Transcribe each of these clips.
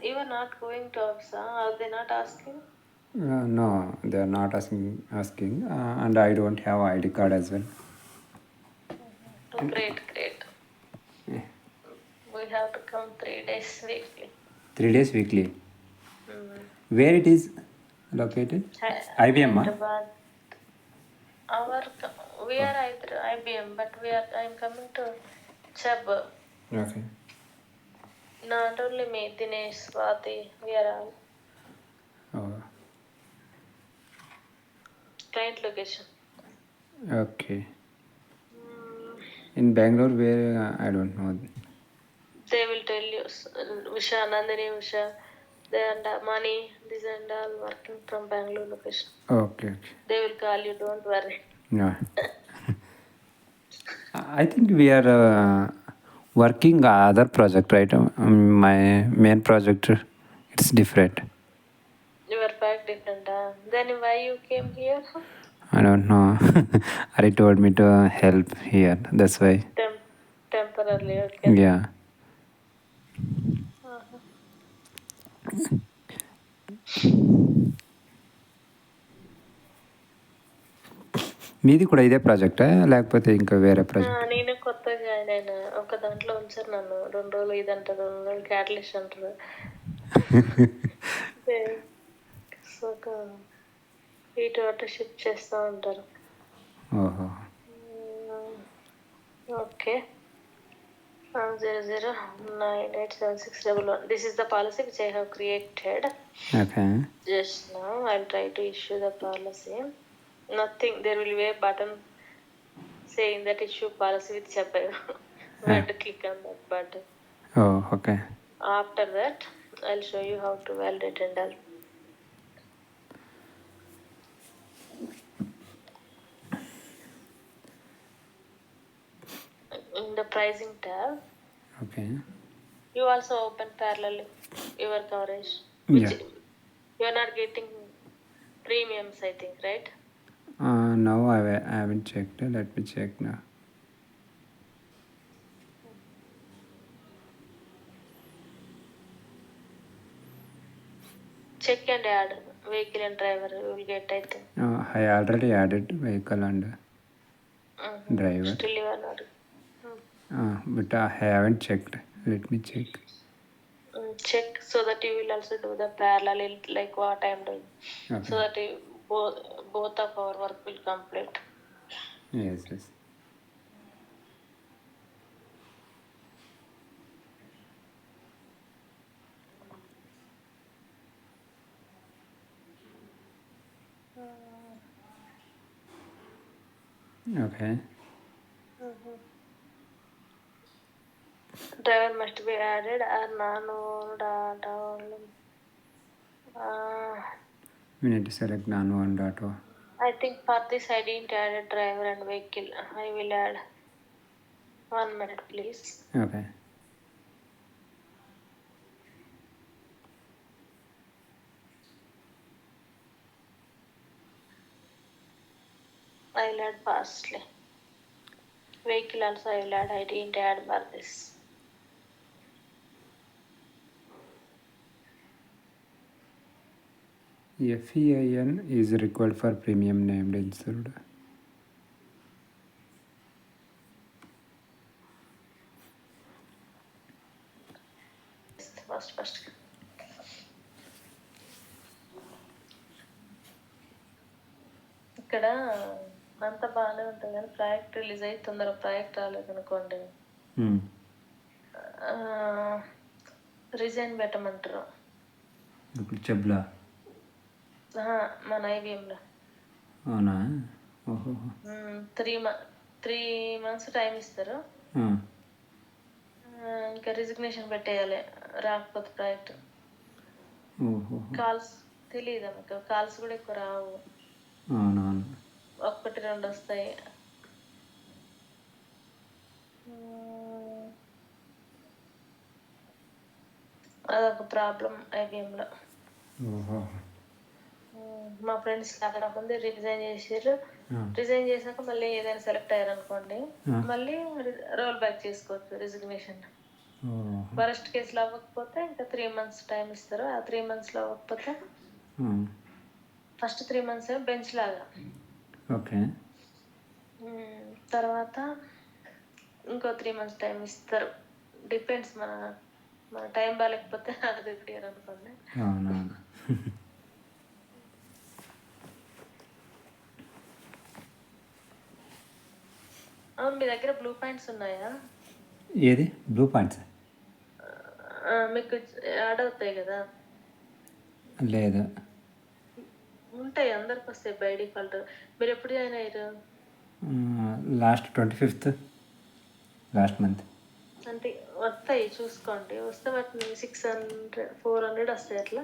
You are not going to APSA? Are they not asking? No, they are not asking, and I don't have ID card as well. Oh, great. We have to come 3 days weekly. 3 days weekly. Where it is located? IBM, Hyderabad. We are either IBM, but I'm coming to Chab. Okay. Not only me, Dinesh, Swati, we are all. Oh, Client location. okay. In Bangalore, where I don't know. They will tell you, Usha, Nandini, Usha, they and Mani, these and all working from Bangalore location. Okay. They will call you, don't worry. No. I think we are working other project, right? My main project, it's different. Your pack different. Then why you came here? I don't know. Ari told me to help here. That's why. Temporarily, okay. Yeah. మీది కూడా ఇదే ప్రాజెక్టా లేకపోతే ఇంకా వేరే project? నేను కొత్తగా join అయినా. ఒక దాంట్లో ఉంచారు నన్ను 2 రోజులు ఇదంటారు, 2 రోజులు క్యాటలిస్ట్ అంటారు. ఇటు అటు షిఫ్ట్ చేస్తూ ఉంటారు. ఓహో. Okay. 00987611. This is the policy which I have created. Okay. Just now I'll try to issue the policy. Nothing. There will be a button saying that issue policy with Chapai. We have to click on that button. Oh, okay. After that, I'll show you how to validate and all. In the pricing tab, Okay. you also open parallel your coverage. Yeah. You are not getting premiums, I think, right? Now I haven't checked. Let me check now. Check and add vehicle and driver. You will get, I think. I already added vehicle and driver. Still you are not. But I haven't checked. Let me check. Check so that you will also do the parallel like what I am doing. Okay. So that both of our work will complete. Yes. Okay. Driver must be added or non-owned auto. We need to select non-owned auto. I think for this I didn't add a driver and vehicle. I will add. 1 minute, please. Okay. I will add fastly. Vehicle also I will add. I didn't add for this. FEIN is required for premium named insured. First. ఇక్కడ అంతా బాగానే ఉంటుంది కానీ project release అయ్యి తొందరగా project రాలేదనుకోండి, resign పెట్టమంటారు. ఇప్పుడు చెబ్లా మన ఐబిఎంలో. అవునా? ఓహో. 3 months టైం ఇస్తారు. ఇంకా రిజిగ్నేషన్ పెట్టేయాలి రాకపోతే ప్రాజెక్ట్. కాల్స్ తెలియదా మీకు? కాల్స్ కూడా ఎక్కువ రావు. అవునవును. 1-2 వస్తాయి. అదొక ప్రాబ్లం ఐబిఎంలో. మా ఫ్రెండ్స్ అక్కడ ముందే రిజైన్ చేసారు. రిజైన్ చేశాక మళ్ళీ ఏదైనా సెలెక్ట్ అయ్యారు అనుకోండి, మళ్ళీ రోల్ బ్యాక్ చేసుకోవచ్చు రిజిగ్నేషన్. ఓహో. వరస్ట్ కేసులో అవ్వకపోతే ఇంకా 3 మంత్స్ టైం ఇస్తారు. ఆ 3 మంత్స్లో అవ్వకపోతే ఫస్ట్ 3 మంత్స్ ఏమో బెంచ్ లాగా, ఓకే. తర్వాత ఇంకో 3 మంత్స్ టైం ఇస్తారు. డిపెండ్స్ మన మన టైం బాగాలేకపోతే అది క్లియర్ అనుకోండి. అవునవును. అవును, మీ దగ్గర బ్లూ పాయింట్స్ ఉన్నాయా? ఏది బ్లూ పాయింట్స్? మీకు యాడ్ అవుతాయి కదా? లేదు. ఉంటాయి, అందరికి వస్తాయి బై డిఫాల్ట్. మీరు ఎప్పుడు జాయిన్ అయ్యారు? Last 25th, last month. అంటే వస్తాయి చూసుకోండి. వస్తే వాటిని 400 వస్తాయి అట్లా,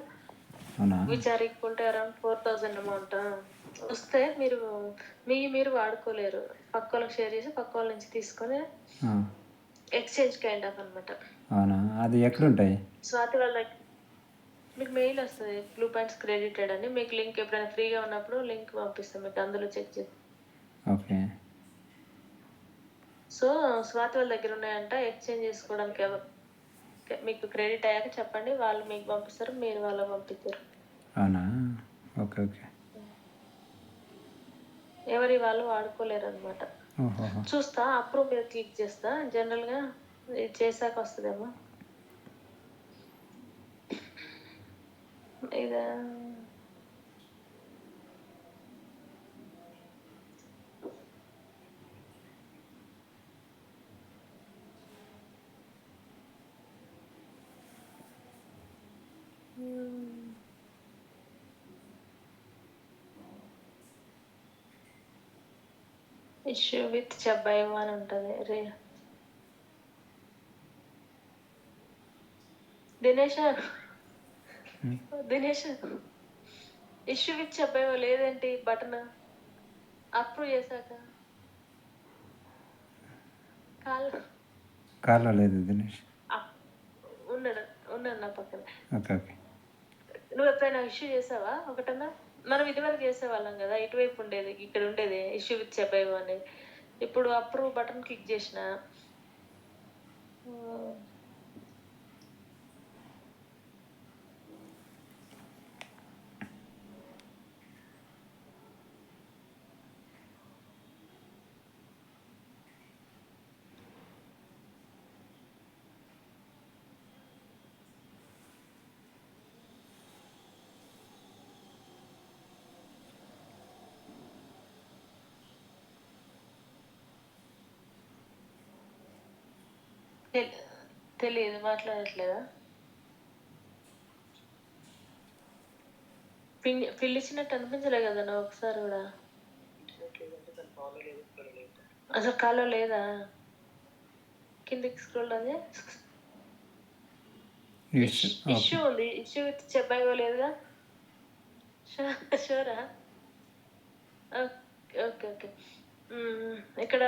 అవునా? Which are equal to around 4000 amount. వస్తే మీరు వాడుకోలేరు, పక్క వాళ్ళకి షేర్ చేసి పక్క వాళ్ళ నుంచి తీసుకొని ఎక్స్చేంజ్ కైండ్ ఆఫ్ అనమాట. అవునా? అది ఎక్కడ ఉంటాయి? స్వాతి వాళ్ళ మీకు మెయిల్ వస్తుంది, బ్లూ పాయింట్స్ క్రెడిటెడ్ అని. మీకు లింక్ ఎప్పుడైనా ఫ్రీగా ఉన్నప్పుడు లింక్ పంపిస్తాం మీకు, అందులో చెక్ చేసి. ఓకే. సో స్వాతి వాళ్ళ దగ్గర ఉన్నాయంట, ఎక్స్చేంజ్ చేసుకోవడానికి మీకు క్రెడిట్ అయ్యాక చెప్పండి, వాళ్ళు మీకు పంపిస్తారు, మీరు వాళ్ళకి పంపిస్తారు. అవునా? Okay okay. ఎవరి వాళ్ళు వాడుకోలేరు అనమాట. ఓహో. చూస్తా, అప్రూవ్ మీద క్లిక్ చేస్తా. జనరల్గా ఇది చేశాక వస్తుందేమో. ఇదా ఇష్యూ విత్ చెబ్బాయి అని ఉంటుంది. దినేష్ ఇష్యూ విత్ చెబ్బాయి లేదేంటి బటన్ అప్రూవ్ చేశాక? కాల్లో లేదు దినేష్. ఉన్నాడు ఉన్నాడు నా పక్కన. Okay okay. నువ్వు ఎప్పుడైనా ఇష్యూ చేసావా ఒకటన్నా? మనం ఇదివరకు చేసేవాళ్ళం కదా, ఇటువైపు ఉండేది, ఇక్కడ ఉండేది ఇష్యూ విత్ చెప్పేవి అని. ఇప్పుడు అప్రూవ్ బటన్ క్లిక్ చేసిన తెలియదు, మాట్లాడట్లేదా? పిలిచినట్టు అనిపించలే కదా నా ఒకసారి కూడా? అసలు కాలో లేదా? కిందికి స్క్రోల్ అది ఇష్యూ ఉంది, ఇష్యూ విత్ చెప్పాయి లేదుగా. షూరా? Okay okay. ఇక్కడ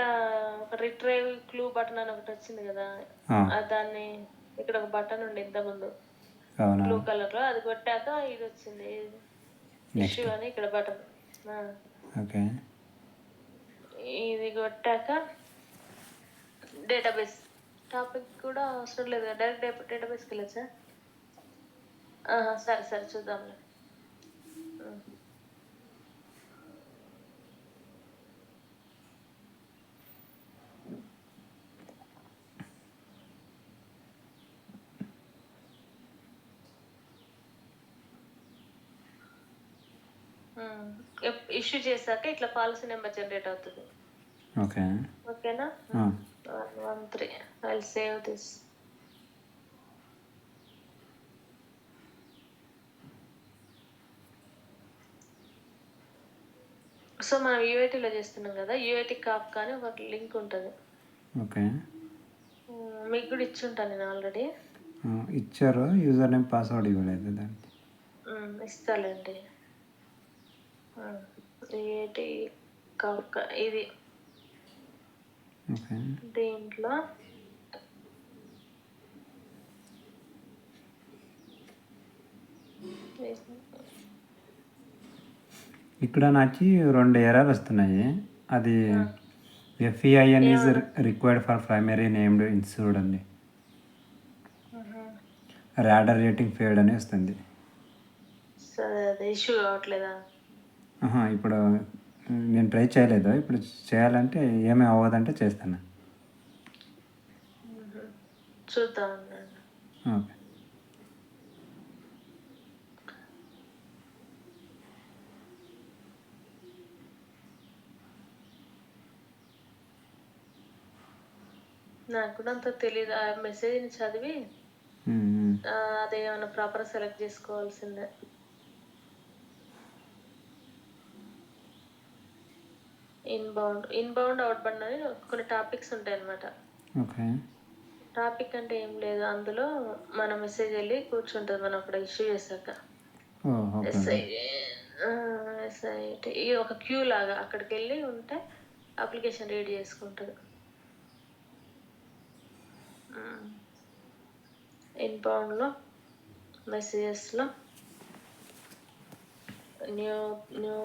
ఒక రిట్రైవ్ క్లూ బటన్ అని ఒకటి వచ్చింది కదా, దాన్ని ఇక్కడ ఒక బటన్ ఉండి ఇంతకుముందు బ్లూ కలర్ లో, అది కొట్టాక ఇది వచ్చింది ఇష్యూ అని ఇక్కడ బటన్. ఓకే. ఇది కొట్టాక డేటాబేస్ టాపిక్ కూడా అవసరం లేదు, డైరెక్ట్ డేటాబేస్కి వెళ్ళచ్చా? సరే సరే చూద్దాంలే. ఇష్యూ చేశాక ఇట్లా పాలసీ నెంబర్ జనరేట్ అవుతుంది. ఓకేనా? 113. I'll save this. సో మనం యూఐటీలో చేస్తున్నాం కదా, యూఐటీ కాప్ కానీ ఒక లింక్ ఉంటుంది. ఓకే. మీకు కూడా ఇచ్చి ఉంటాను నేను ఆల్రెడీ. ఇచ్చారు, యూజర్ నేమ్ పాస్వర్డ్ ఇవ్వలేదు దానికి. ఇస్తాలేండి. యూఐటీ కాప్ ఇది దీంట్లో ఇక్కడ నాకు 2 ఎర్రర్లు వస్తున్నాయి. అది FEIN is required for primary named insured అండి. రాడర్ రేటింగ్ ఫెయిల్డ్ అని వస్తుంది. సరే, అది ఇష్యూ కావట్లేదా? ఇప్పుడు నేను ట్రై చేయలేదు. ఇప్పుడు చేయాలంటే ఏమీ అవ్వదంటే చేస్తాను. చూద్దాం ఉండండి. ఓకే. నాకు కూడా అంత తెలియదు. ఆ మెసేజ్ని చదివి అదేమన్నా ప్రాపర్ సెలెక్ట్ చేసుకోవాల్సిందే. ఇన్బౌండ్ అవుట్బౌండ్ అని కొన్ని టాపిక్స్ ఉంటాయి అన్నమాట. ఓకే. టాపిక్ అంటే ఏం లేదు, అందులో మన మెసేజ్ వెళ్ళి కూర్చుంటుంది మనం అక్కడ ఇష్యూ చేశాక. ఎస్ఐటి ఇది ఒక క్యూ లాగా అక్కడికి వెళ్ళి ఉంటే అప్లికేషన్ రీడ్ చేసుకుంటుంది. ఇన్బౌండ్లో మెసేజెస్లో న్యూ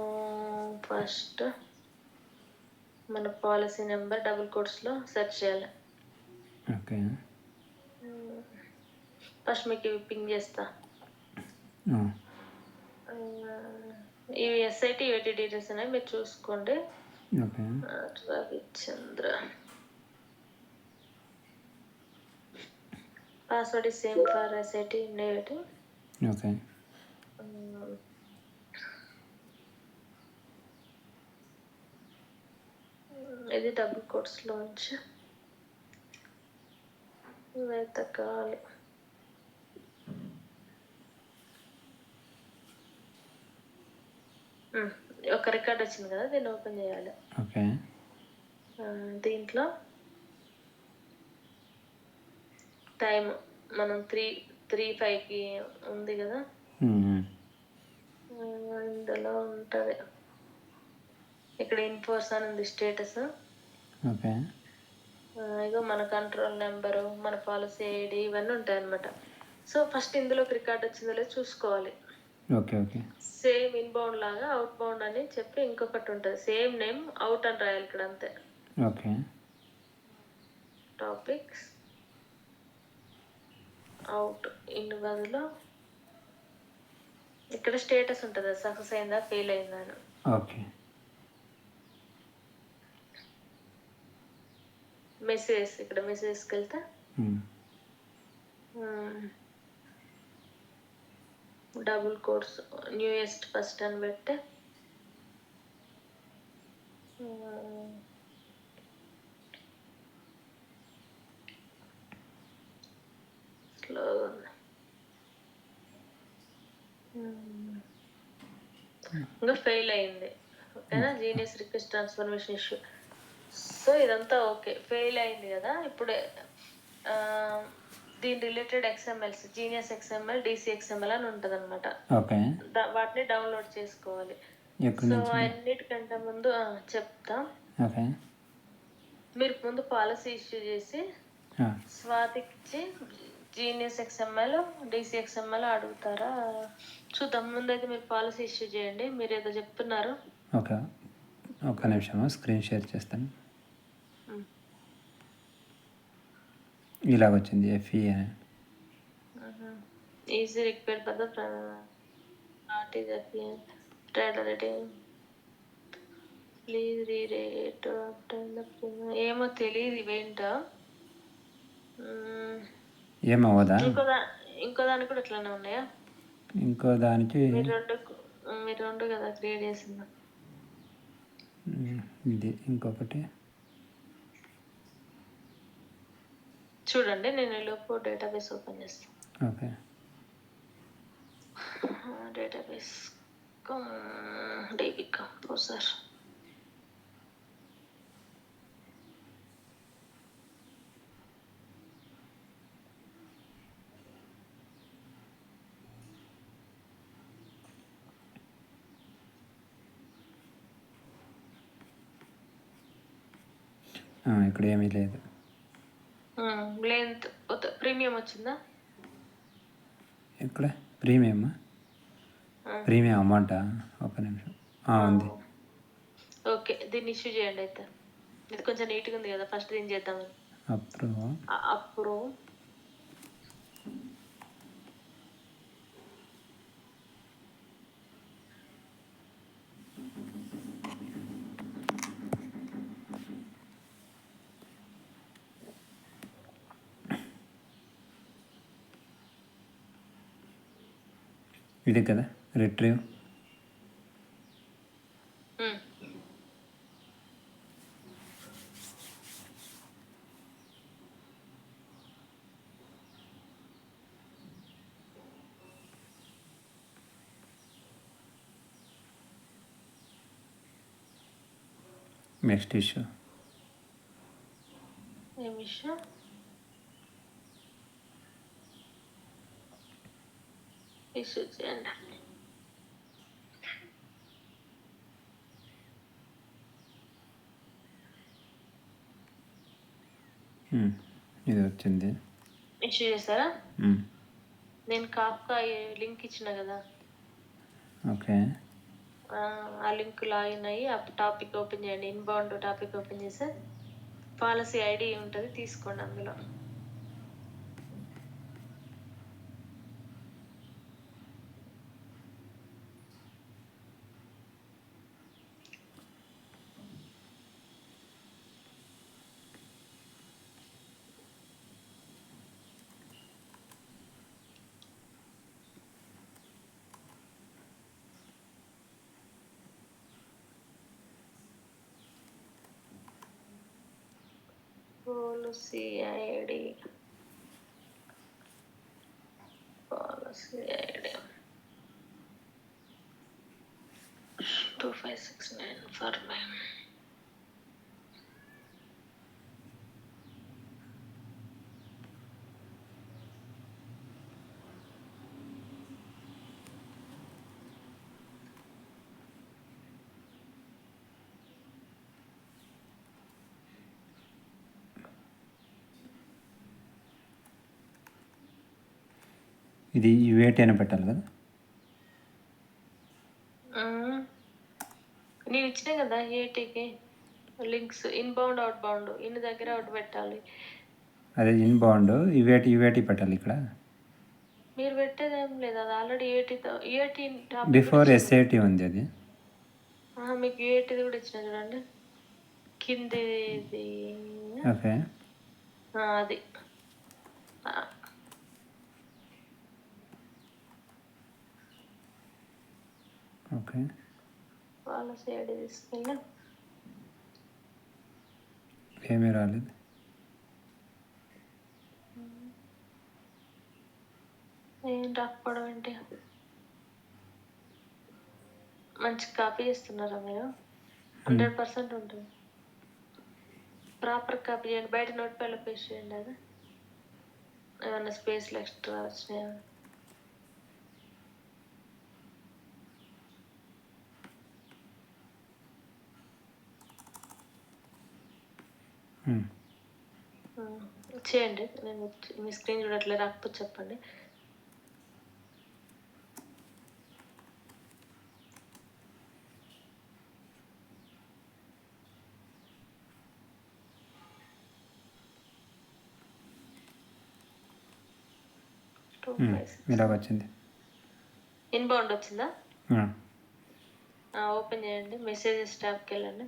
ఫస్ట్ మన పాలసీ నెంబర్ డబుల్ కోట్స్లో సెర్చ్ చేయాలి. ఓకే. ఫస్ట్ మీకు పింగ్ చేస్తా. ఇవి ఎస్ఐటి యూఐటి డీటెయిల్స్ అనేవి మీరు చూసుకోండి. Okay. Ravichandra password is same for SIT UIT. Okay. ఇది డబుల్ కోట్స్లోంచి వెతకాలి. ఒక రికార్డ్ వచ్చింది కదా, దీన్ని ఓపెన్ చేయాలి. ఓకే. దీంట్లో టైం మనం 3:05కి ఉంది కదా, ఇందులో ఉంటుంది. ఇక్కడ ఇన్ఫోర్స్ అని ఉంది స్టేటస్. ఓకే. ఇగో మన కంట్రోల్ నెంబరు, మన పాలసీ ఐడి ఇవన్నీ ఉంటాయి అన్నమాట. సో ఫస్ట్ ఇందులోకి రికార్డ్ వచ్చిందో లేదో చూసుకోవాలి. ఓకే. ఓకే. సేమ్ ఇన్బౌండ్ లాగా అవుట్ బౌండ్ అని చెప్పి ఇంకొకటి ఉంటుంది, సేమ్ నేమ్ అవుట్ అని రాయాలి ఇక్కడ అంతే. ఓకే. టాపిక్స్ అవుట్ ఇన్ బదులు ఇక్కడ స్టేటస్ ఉంటుంది, సక్సెస్ అయిందా ఫెయిల్ అయిందా అని. ఓకే. మెసేజ్ ఇక్కడ మెసేజ్కి వెళ్తే డబుల్ కోర్స్ న్యూయెస్ట్ ఫస్ట్ అని పెట్టి స్లోగా ఉంది. ఇంకా ఫెయిల్ అయింది. ఓకేనా, genius request transformation issue. So ఇదంతా ఓకే, ఫెయిల్ అయింది కదా. ఇప్పుడు దీని రిలేటెడ్ ఎక్స్ఎంఎల్స్ జీనియస్ ఎక్స్ఎంఎల్ డిసిఎక్స్ఎంఎల్ అని ఉంటుంది అనమాట. వాటిని డౌన్లోడ్ చేసుకోవాలి. సో అన్నిటికంటే ముందు చెప్తా. మీరు ముందు పాలసీ ఇష్యూ చేసి స్వాతికి ఇచ్చి జీనియస్ ఎక్స్ఎంఎల్ డిసిఎక్స్ఎంఎల్ అడుగుతారా చూద్దాం. ముందైతే మీరు పాలసీ ఇష్యూ చేయండి. మీరు ఏదో చెప్తున్నారు. ఓకే, ఒక నిమిషం స్క్రీన్ షేర్ చేస్తాను. ఇలాగ వచ్చింది ఎఫ్ఈ అని. Easy required for the not is FE trader rating please rerate. ఏమో తెలియదు ఇవేంటో. ఏమవ్వదా? ఇంకో దానికి కూడా ఇట్లానే ఉన్నాయా? ఇంకో దానికి మీరు రెండు కదా క్రియేట్ చేసిందా? ఇది ఇంకొకటి చూడండి, నేను లోపు డేటాబేస్ ఓపెన్ చేస్తాను. ఓకే. Database DB composer. ఇక్కడ ఏమీ లేదు. లెంత్ ప్రీమియం వచ్చిందా? ఇక్కడ ప్రీమియం అమౌంటా? ఒక నిమిషం, ఉంది. ఓకే, దీన్ని ఇష్యూ చేయండి అయితే. ఇది కొంచెం నీట్గా ఉంది కదా, ఫస్ట్ దీన్ని చేద్దాం. అప్రూవ్ ఇది కదా రిట్రీవ్. Next issue. ఏం ఇష్యూ? ఇష్యూ చేయండి. ఇది వచ్చింది. ఇష్యూ చేస్తారా? నేను కాఫ్కా లింక్ ఇచ్చిన కదా, ఓకే. ఆ లింక్ లాగిన్ అయ్యి ఆ టాపిక్ ఓపెన్ చేయండి. ఇన్బౌండ్ టాపిక్ ఓపెన్ చేస్తే పాలసీ ఐడి ఉంటుంది, తీసుకోండి అందులో. Policy ID 2569 for my. ఇది యూఏటీ అని పెట్టాలి కదా. నేను ఇచ్చిన కదా ఏటీకి లింక్స్, ఇన్బౌండ్ అవుట్ బౌండ్. ఇన్ని దగ్గర అవుట్ పెట్టాలి. అదే ఇన్బౌండ్ యూఏటీ పెట్టాలి ఇక్కడ. మీరు పెట్టేది ఏం లేదు, అది ఆల్రెడీ ఏటీ బిఫోర్ ఎస్ఏటీ ఉంది అది. మీకు ఏటీది కూడా ఇచ్చిన చూడండి కిందిది. ఓకే. అది ఓకే. పాలసీ ఐడి తీసుకెళ్ళి ఏమీ రాలేదు. ఏం రాకపోవడం ఏంటి? మంచి కాపీ చేస్తున్నారా మీరు? 100% ఉంటుంది. ప్రాపర్ కాపీ చేయండి. బయట నోట్ ప్యాడ్లో పేస్ట్ చేయండి. అది ఏమన్నా స్పేస్లో ఎక్స్ట్రా వచ్చినాయా? చేయండి. నేను మీ స్క్రీన్ చూడట్లే, రాకపోతే చెప్పండి. ఇలాగ వచ్చింది. ఇన్బౌండ్ వచ్చిందా? ఓపెన్ చేయండి. మెసేజెస్ ట్యాబ్కి వెళ్ళండి.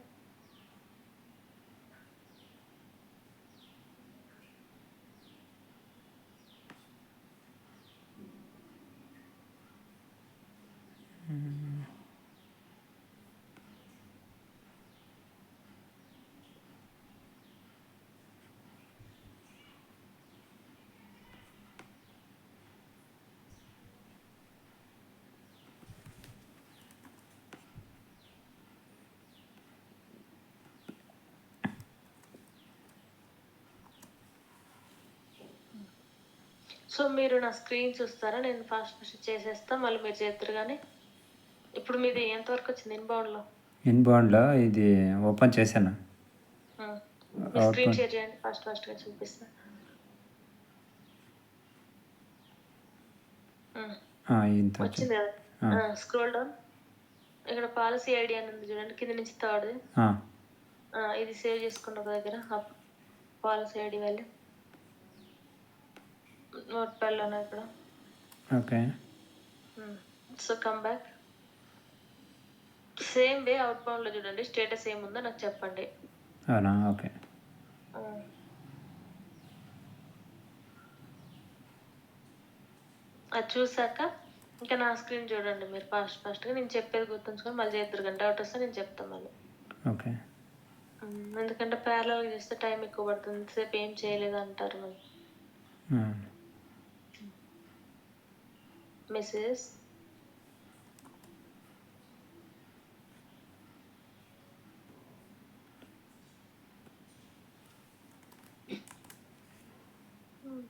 సో మీరు నా స్క్రీన్ చూస్తారా? నేను ఫాస్ట్ చేసేస్తా, మళ్ళీ మీరు చేద్దరు. కానీ ఇప్పుడు మీది ఎంతవరకు వచ్చింది ఇన్బౌండ్లో? ఇన్బౌండ్లో ఇది ఓపెన్ చేశాను. స్క్రీన్ షేర్ చేయండి, ఫాస్ట్గా చూపిస్తా. వచ్చింది కదా, స్క్రోల్ డౌన్. ఇక్కడ పాలసీ ఐడి అని ఉంది చూడండి, కింద నుంచి థర్డ్. ఇది సేవ్ చేసుకున్న ఒక దగ్గర పాలసీ ఐడి వెళ్ళి నోట్ ప్యాడ్లోనే ఇక్కడ. Okay. So come back. Same way అవుట్ బౌండ్లో చూడండి, స్టేటస్ ఏముందో నాకు చెప్పండి. అవునా? ఓకే. అది చూసాక ఇంకా నా స్క్రీన్ చూడండి మీరు ఫాస్ట్గా నేను చెప్పేది గుర్తుంచుకొని మళ్ళీ చేద్దరు కానీ డౌట్ వస్తే నేను చెప్తాను మళ్ళీ. ఓకే. ఎందుకంటే ప్యారలల్గా చేస్తే టైం ఎక్కువ పడుతుంది, ఇంతసేపు ఏం చేయలేదు అంటారు మళ్ళీ. మెసేజ్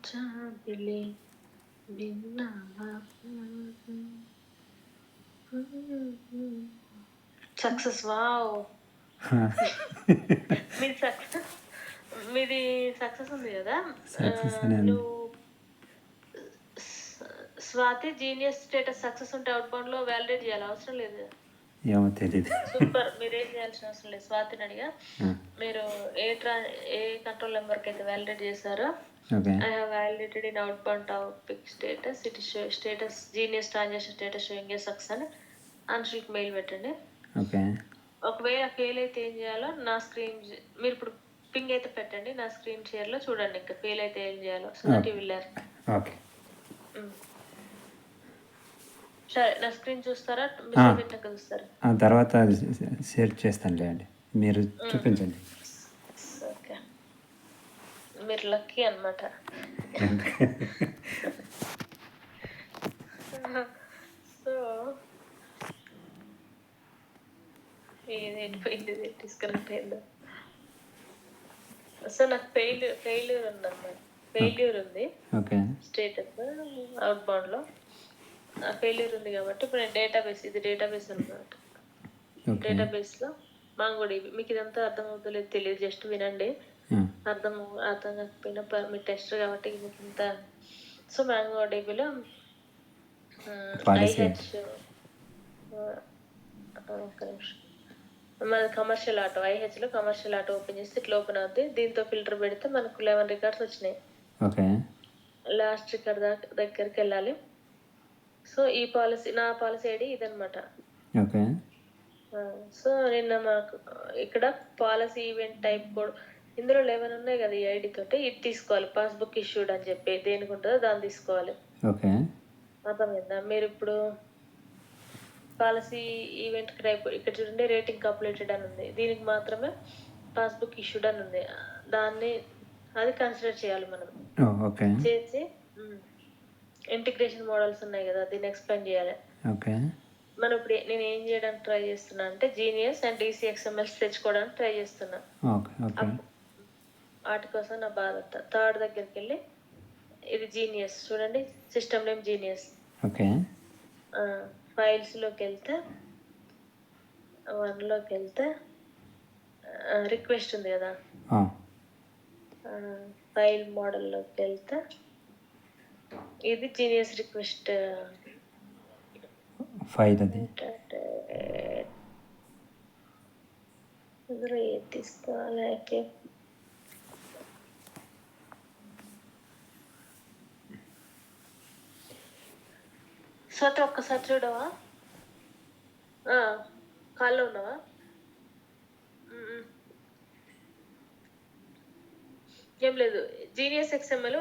చాబిలి విన్నావా సక్సెస్. వావ్ మీది సక్సెస్, మీది సక్సెస్ ఉంది కదా. నువ్వు స్వాతి జీనియస్ స్టేటస్ సక్సెస్ ఉంటే అవుట్ బౌండ్ లో వ్యాలిడేట్ చేయాలి, అవసరం లేదు. ఏమో తెలియదు. సూపర్. మీరేం చేయాల్సిన అవసరం లేదు. స్వాతిని అడిగా మీరు ఏ కంట్రోల్ నెంబర్కి అయితే వ్యాలిడేట్ చేశారో I have validated in outbound topic status. It is status genius transaction status showing a success అని అన్షుల్కి మెయిల్ పెట్టండి. ఓకే. ఒకవేళ ఫెయిల్ అయితే ఏం చేయాలో నా స్క్రీన్ మీరు ఇప్పుడు పింగ్ అయితే పెట్టండి, నా స్క్రీన్ షేర్లో చూడండి. ఇంకా ఫెయిల్ అయితే ఏం చేయాలో so that you will learn. Okay. సరే నా స్క్రీన్ చూస్తారా, మెసేజ్ పెట్టాక చూస్తారా? తర్వాత షేర్ చేస్తానులే అండి, మీరు చూపించండి. ఓకే, మీరు లక్కీ అన్నమాట. సో ఏదైపోయింది డిస్కనెక్ట్ అయిందా? సో నాకు ఫెయిల్యూర్ ఉందన్నమాట. ఫెయిల్యూర్ ఉంది స్టేటస్ అవుట్ బౌండ్ లో. ఫెయిల్యూర్ ఉంది కాబట్టి ఇప్పుడు నేను డేటాబేస్, ఇది డేటాబేస్ అన్నమాట. డేటాబేస్ లో మాంగోడిబి. మీకు ఇదంతా అర్థం అవుతలేదు తెలియదు, జస్ట్ వినండి. అర్థం కాకపోయినా మీరు టెస్ట్ కాబట్టి మీకు ఇంత. సో మాంగోడిబిలో ఐహెచ్ మన కమర్షియల్ ఆటో, ఐహెచ్లో కమర్షియల్ ఆటో ఓపెన్ చేస్తే ఇట్లా ఓపెన్ అవుతుంది. దీంతో ఫిల్టర్ పెడితే మనకు 11 రికార్డ్స్ వచ్చినాయి. లాస్ట్ రికార్డ్ దగ్గరికి వెళ్ళాలి. సో ఈ పాలసీ, నా పాలసీ ఐడి ఇదనమాట. సో నిన్న మాకు ఇక్కడ పాలసీ ఈవెంట్ టైప్ కోడ్ ఇందులో 11 ఉన్నాయి కదా. ఈ ఐడి తోటి ఇది తీసుకోవాలి, పాస్బుక్ ఇష్యూడ్ అని చెప్పి దేనికి ఉంటుందో దాన్ని తీసుకోవాలి. అర్థమైందా? మీరు ఇప్పుడు పాలసీ ఈవెంట్ టైప్ ఇక్కడ చూడండి, రేటింగ్ కంప్లీటెడ్ అని ఉంది. దీనికి మాత్రమే పాస్బుక్ ఇష్యూడ్ అని ఉంది. దాన్ని అది కన్సిడర్ చేయాలి మనం. చేసి ఇంటిగ్రేషన్ మోడల్స్ ఉన్నాయి కదా, దీన్ని ఎక్స్ప్లెయిన్ చేయాలి. మనం ఇప్పుడు నేను ఏం చేయడానికి ట్రై చేస్తున్నా అంటే జీనియస్ అండ్ DCXMLs తెచ్చుకోవడానికి ట్రై చేస్తున్నా. వాటి కోసం నా బాధ. థర్డ్ దగ్గరికి వెళ్ళి ఇది జీనియస్ చూడండి, సిస్టమ్ నేమ్ జీనియస్. ఫైల్స్లోకి వెళ్తే 1లోకి వెళ్తే రిక్వెస్ట్ ఉంది కదా, ఫైల్ మోడల్లోకి వెళ్తే ఇది జీనియస్ రిక్వెస్ట్ ఫైల్. అది అందులో ఏది తీసుకోవాలి? స్వత ఒక్కసారి చూడవా? కాల్లో ఉన్నావా? ఏం లేదు, జీనియస్ XML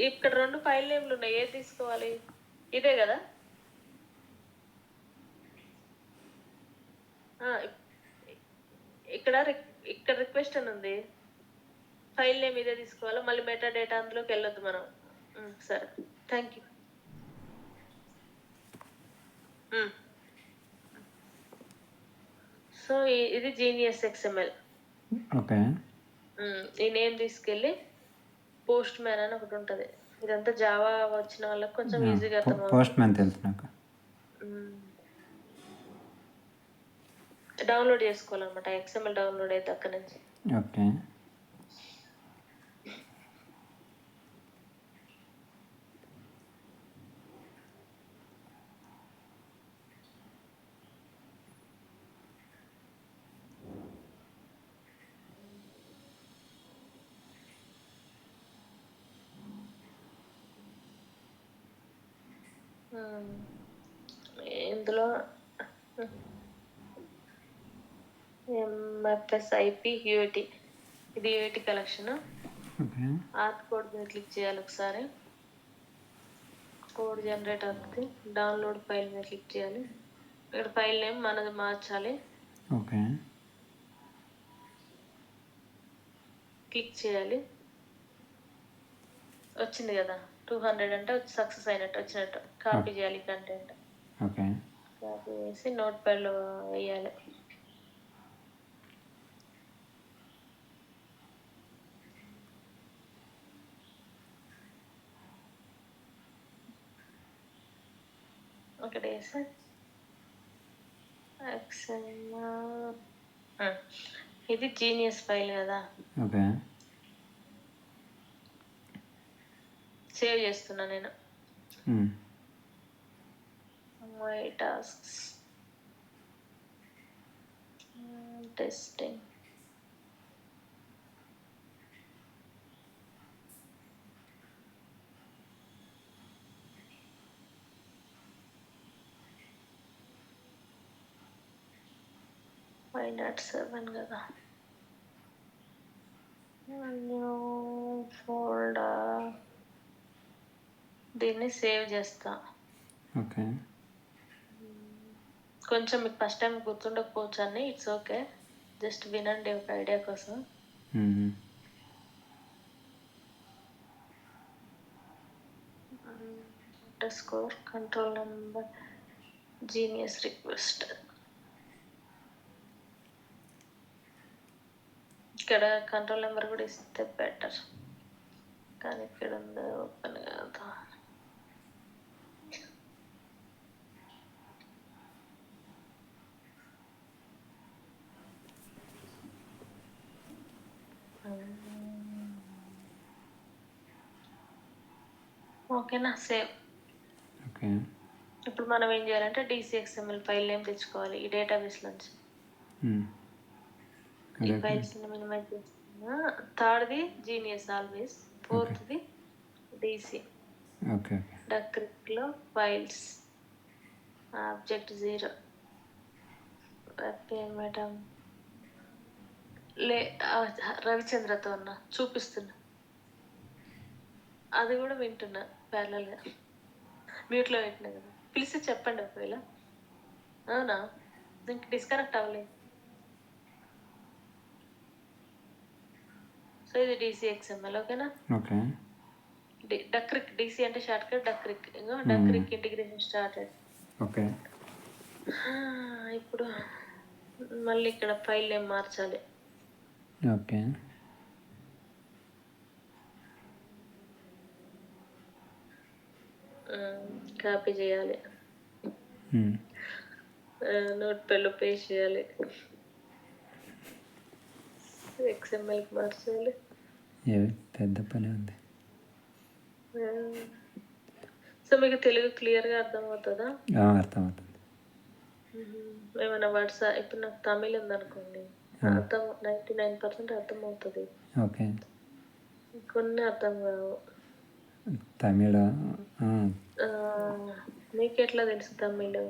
ఇక్కడ 2 ఫైల్ నేమ్లు ఉన్నాయి, ఏది తీసుకోవాలి? ఇదే కదా. ఇక్కడ రిక్వెస్ట్ అని ఉంది, ఫైల్ నేమ్ ఇదే తీసుకోవాలా, మళ్ళీ మెటా డేటా అందులోకి వెళ్ళొద్దు మనం. సరే, థ్యాంక్ యూ. సో ఇది జీనియస్ XML. ఈ నేమ్ తీసుకెళ్ళి పోస్ట్ మ్యాన్ అని ఒకటి ఉంటుంది. ఇదంతా జావా వచ్చిన వాళ్ళకి కొంచెం ఈజీగా డౌన్లోడ్ చేసుకోవాలన్నమాట. XML డౌన్లోడ్ అయితే అక్కడ నుంచి. ఇందులో MFS IP UAT, ఇది UAT కలెక్షన్. ఆర్ట్ కోడ్ మీద క్లిక్ చేయాలి ఒకసారి. కోడ్ జనరేట్ అవుతుంది. డౌన్లోడ్ ఫైల్ మీద క్లిక్ చేయాలి. ఇక్కడ ఫైల్ నేమ్ మనది మార్చాలి. ఓకే. క్లిక్ చేయాలి. వచ్చింది కదా 200 అంటే సక్సెస్ అయినట్టు వచ్చినట్టు. కాపీ చేయాలి కంటెంట్. ఓకే. కాపీ చేసి నోట్ ప్యాడ్లో వేయాలి. అక్కడ వేసి ఇది జీనియస్ ఫైల్ కదా, ఓకే. సేవ్ చేస్తున్నా నేను. My tasks testing. .7 కదా. న్యూ ఫోల్డర్, దీన్ని సేవ్ చేస్తా. ఓకే. కొంచెం మీకు ఫస్ట్ టైం గుర్తుండకపోవచ్చు అని, ఇట్స్ ఓకే, జస్ట్ వినండి ఒక ఐడియా కోసం. Score control number genius request. ఇక్కడ కంట్రోల్ నెంబర్ కూడా ఇస్తే బెటర్, కానీ ఇక్కడ ఉంది ఓపెన్ కాదు. ఓకేనా, సేవ్. ఓకే. ఇప్పుడు మనం ఏం చేయాలంటే DCXML ఫైల్ నేమ్ తెచ్చుకోవాలి ఈ డేటాబేస్ నుంచి. ఈ ఫైల్స్ మినిమైజ్ చేస్తున్నా. థర్డ్ది జీనియస్ ఆల్వేస్, ఫోర్త్ది DC. ఓకే. డక్రిక్లో ఫైల్స్ ఆబ్జెక్ట్ 0 మేడం రవిచంద్రతో ఉన్నా చూపిస్తున్నా, అది కూడా వింటున్నా ప్యారలల్గా. మ్యూట్లో పెట్టినా కదా, పిలిచి చెప్పండి ఒకవేళ. అవునా, దీనికి డిస్కనెక్ట్ అవ్వలేదు. సో ఇది DCXML, ఓకేనా. ఓకే. డక్రిక్, DC అంటే షార్ట్ కట్ డక్రిక్. ఇంకో డక్రిక్ ఇంటిగ్రేషన్ స్టార్టెడ్. ఓకే. ఇప్పుడు మళ్ళీ ఇక్కడ ఫైల్ నేమ్ మార్చాలి. ఓకే. కాపీ చేయాలి, నోట్ ప్యాడ్లో పేస్ట్ చేయాలి, XMLకి మార్చాలి. పెద్ద పని ఉంది. సో మీకు తెలుగు క్లియర్గా అర్థమవుతుందా? అర్థమవుతుంది. ఏమైనా వర్డ్స్, ఇప్పుడు నాకు తమిళ్ ఉందనుకోండి, అర్థం 99% అర్థమవుతుంది. ఓకే. కొన్ని అర్థం కావు. తమిళ మీకు ఎట్లా తెలుసు తమిళ్?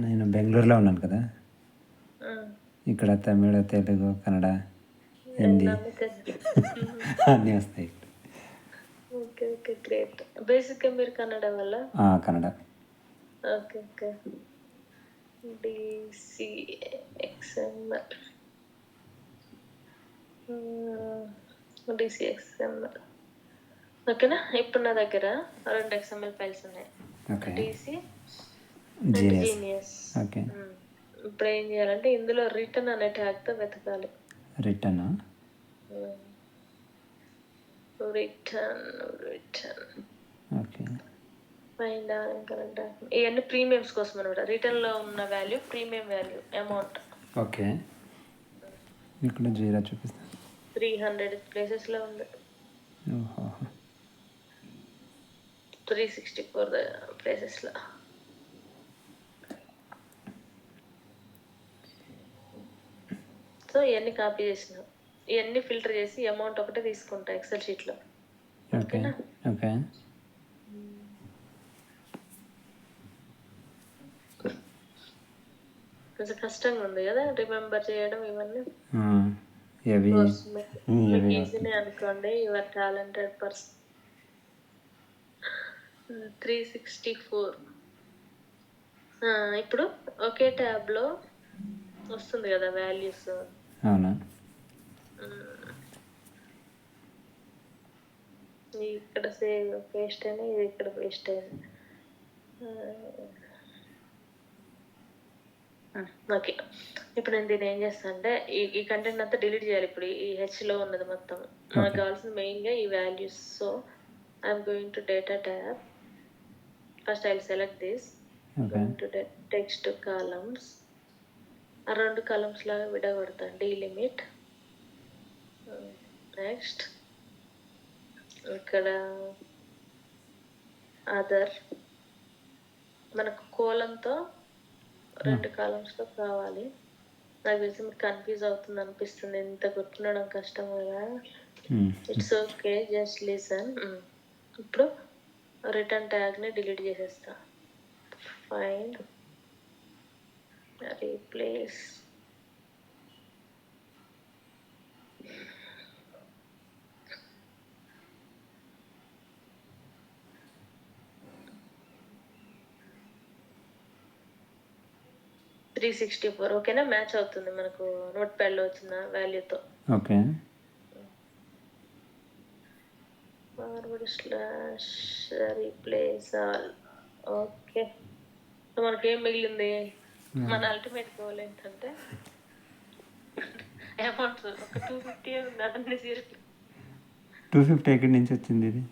నేను బెంగళూరులో ఉన్నాను కదా, ఇక్కడ తమిళ, తెలుగు, కన్నడ, హిందీ అన్నీ వస్తాయి. Okay okay, great. బేసిక్గా మీరు కన్నడ వల్ల? కన్నడ. Okay okay. DCXML ఓకేనా. ఇప్పుడు నా దగ్గర 2 XML ఫైల్స్ ఉన్నాయి, DC జీనియస్. ఓకే. ఇప్పుడు ఏం చేయాలంటే ఇందులో రిటర్న్ అనే ట్యాగ్తో వెతకాలి. రిటర్న్. ఓకే. ఫైండ్ ఇవన్నీ ప్రీమియమ్స్ కోసం అనమాట. రిటర్న్లో ఉన్న value premium value amount. Okay. ఇక్కడ 0 చూపిస్తాను. 300 ప్లేసెస్లో ఉంది. 364 ప్లేసెస్లో. సో ఇవన్నీ కాపీ చేసిన, ఇవన్నీ ఫిల్టర్ చేసి అమౌంట్ ఒకటే తీసుకుంటా ఎక్సెల్ షీట్లో. ఓకే. ఓకే. కొంచెం కష్టంగా ఉంది కదా రిమెంబర్ చేయడం ఇవన్నీ. ఈజీనే అనుకోండి, యువర్ టాలెంటెడ్ పర్సన్. 364. ఇప్పుడు ఒకే ట్యాబ్లో వస్తుంది కదా వాల్యూస్. అవునా? ఇక్కడ సేవ్ పేస్ట్ అయినా ఇది ఇక్కడ పేస్ట్ అయింది. ఓకే, ఇప్పుడు నేను దీన్ని ఏం చేస్తాను అంటే ఈ కంటెంట్ అంతా డిలీట్ చేయాలి. ఇప్పుడు ఈ హెచ్లో ఉన్నది మొత్తం మనకు కావాల్సింది మెయిన్గా ఈ values. So I'm going to data tab. First I will select this, going to text columns. ఆ 2 కాలమ్స్ లాగా విడగొడతాను. డీలిమిట్. నెక్స్ట్ ఇక్కడ అదర్, మనకు కోలంతో 2 కాలమ్స్లో కావాలి. నాకు తెలిసి మీకు కన్ఫ్యూజ్ అవుతుంది అనిపిస్తుంది, ఇంత గుర్తుండడం కష్టం కదా. It's okay, just listen. ఇప్పుడు రిటర్న్ ట్యాగ్ని డిలీట్ చేసేస్తా. Find, replace, $364. ఓకేనా? మ్యాచ్ అవుతుంది మనకు నోట్ ప్యాడ్లో వచ్చిన వాల్యూతో. Okay. Forward slash replace all. Okay, so మనకేం మిగిలింది? మన అల్టిమేట్ గోల్ ఏంటంటే అమౌంట్ ఒక 250 ఉంది. అదన్నీ 250 ఎక్కడి నుంచి వచ్చింది ఇది?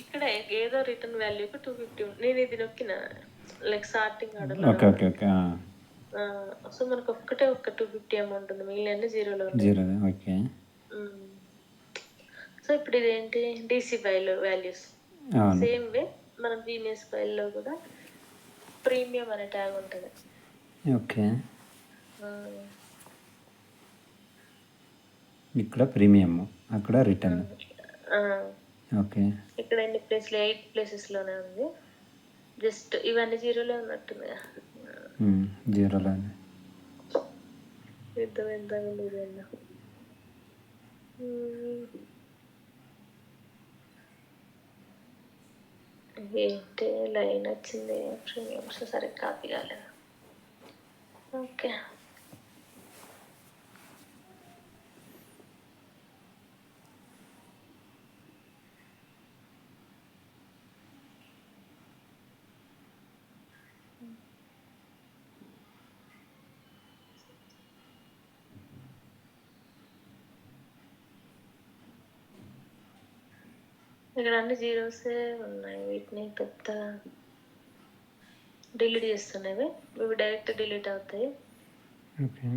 ఇక్కడ ఏదో రిటర్న్ వాల్యూకి 250 ఉంది. నేను ఇది నొక్కిన like sorting order. Okay okay okay. So మనకు ఒక్కటే ఒక 250 అమౌంట్ ఉంది, మిగిలిన జీరోలో. ఓకే. సో ఇప్పుడు ఇదేంటి? DC file values. Same way మనం జీనియస్ ఫైల్లో కూడా ప్రీమియం అనే ట్యాగ్ ఉంటుంది. ఓకే. ఇక్కడ ప్రీమియం, అక్కడ రిటర్న్. ఓకే. ఇక్కడ ఎన్ని ప్లేస్లు? 8 ప్లేసెస్లోనే ఉంది. జస్ట్ ఇవన్నీ జీరోలో ఉన్నట్టుంది. జీరోలో ఎంత ఏంటి లైన్ వచ్చింది, ప్రీమియమ్స్ సరిగ్గా కాపీ కాలేదు. ఓకే, ఇక్కడ అన్ని జీరోసే ఉన్నాయి. వీటిని పెద్ద డిలీట్ చేస్తున్నాయి. ఇవి డైరెక్ట్ డిలీట్ అవుతాయి. ఓకే.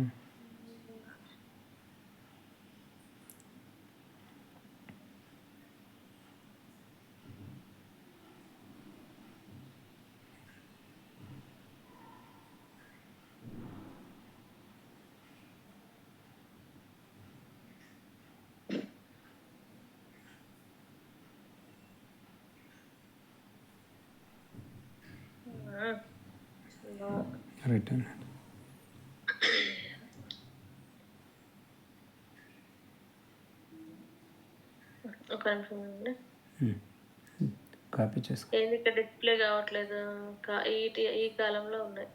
రిటర్న్. ఒక నిమిషం అండి, కాపీ చేసుకో. ఏంది ఇక్కడ డిస్ప్లే కావట్లేదు? ఈ కాలంలో ఉన్నాయి.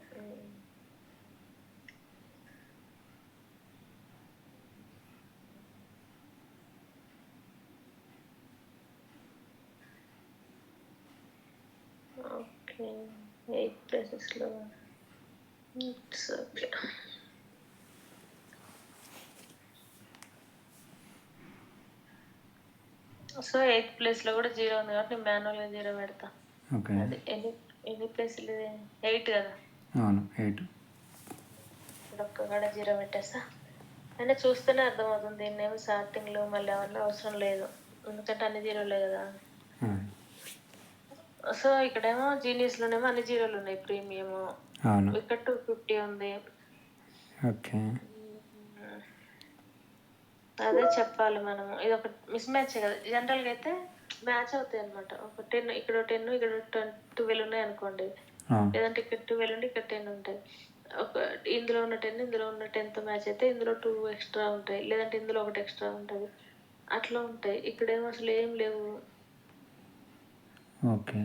ఓకే, 8 ప్లేసెస్లో. It's okay. సో 8th ప్లేస్లో కూడా జీరో ఉంది కాబట్టి నేను మాన్యువల్గా జీరో పెడతా. ఓకే. అది ఎన్ని ప్లేస్లు? 8 కదా. అవును, 8. ఇప్పుడు ఒక్కగాడ జీరో పెట్టేస్తా. అంటే చూస్తేనే అర్థమవుతుంది, దీన్ని ఏమో స్టార్టింగ్లో మళ్ళీ అవన్నీ అవసరం లేదు, ఎందుకంటే అన్ని జీరోలే కదా. సో ఇక్కడేమో జీనియస్లోనేమో అన్ని జీరోలు ఉన్నాయి. ప్రీమియం ఇక్కడ 250 ఉంది. ఓకే. అదే చెప్పాలి మనము. ఇది ఒక మిస్ మ్యాచ్ కదా. జనరల్గా అయితే మ్యాచ్ అవుతాయి అనమాట. ఒక 10 ఇక్కడ 10 ఇక్కడ 12 ఉన్నాయి అనుకోండి, లేదంటే ఇక్కడ 12 ఉండి ఇక్కడ 10 ఉంటాయి. ఒక ఇందులో ఉన్న 10 ఇందులో ఉన్న 10తో మ్యాచ్ అయితే ఇందులో 2 ఎక్స్ట్రా ఉంటాయి, లేదంటే ఇందులో ఒకటి ఎక్స్ట్రా ఉంటుంది. అట్లా ఉంటాయి. ఇక్కడేమో అసలు ఏం లేవు. ఓకే.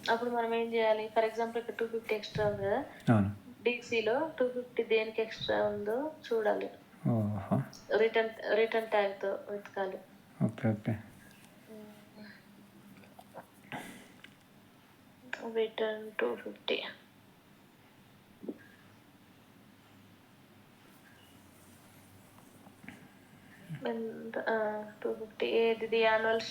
అప్పుడు మనం ఏం చేయాలి? ఫర్ ఎగ్జాంపుల్ ఇక్కడ 250 ఎక్స్ట్రా ఉంది కదా! అవును. డీసీలో 250 దేనికి ఎక్స్ట్రా ఉందో చూడాలి. ఓహో! రిటర్న్ ట్యాగ్‌తో వెతకాలి. ఓకే. ఓకే. రిటర్న్ 250. ఎంత 250 ఏదిది యాన్యువల్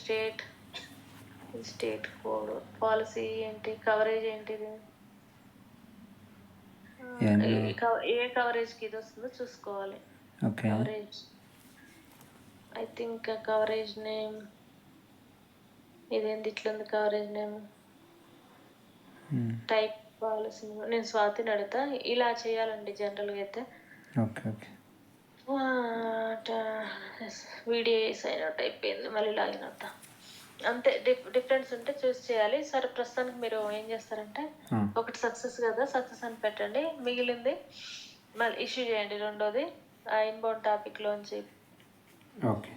స్టేట్ కోడ్ పాలసీ ఏంటి? కవరేజ్ ఏంటిది? యాన్యువల్. ఏ కవరేజ్‌కి ఇది వస్తుందో చూసుకోవాలి. Okay. Coverage I think coverage name ఇదేంటి ఇట్లుంది కవరేజ్ నేమ్ టైప్ పాలసీ. నేను స్వాతిని అడుగుతా. ఇలా చేయాలండి జనరల్‌గా అయితే. Okay. Okay. Video sign out అయిపోయింది. మళ్ళీ లాగిన్ అవుతా. అంతే డిఫరెన్స్ ఉంటే చూస్ చేయాలి. సరే ప్రస్తుతానికి మీరు ఏం చేస్తారంటే ఒకటి సక్సెస్ కదా సక్సెస్ అని పెట్టండి. మిగిలింది మళ్ళీ ఇష్యూ చేయండి రెండోది. ఇన్బౌండ్ టాపిక్లోంచి ఓకే.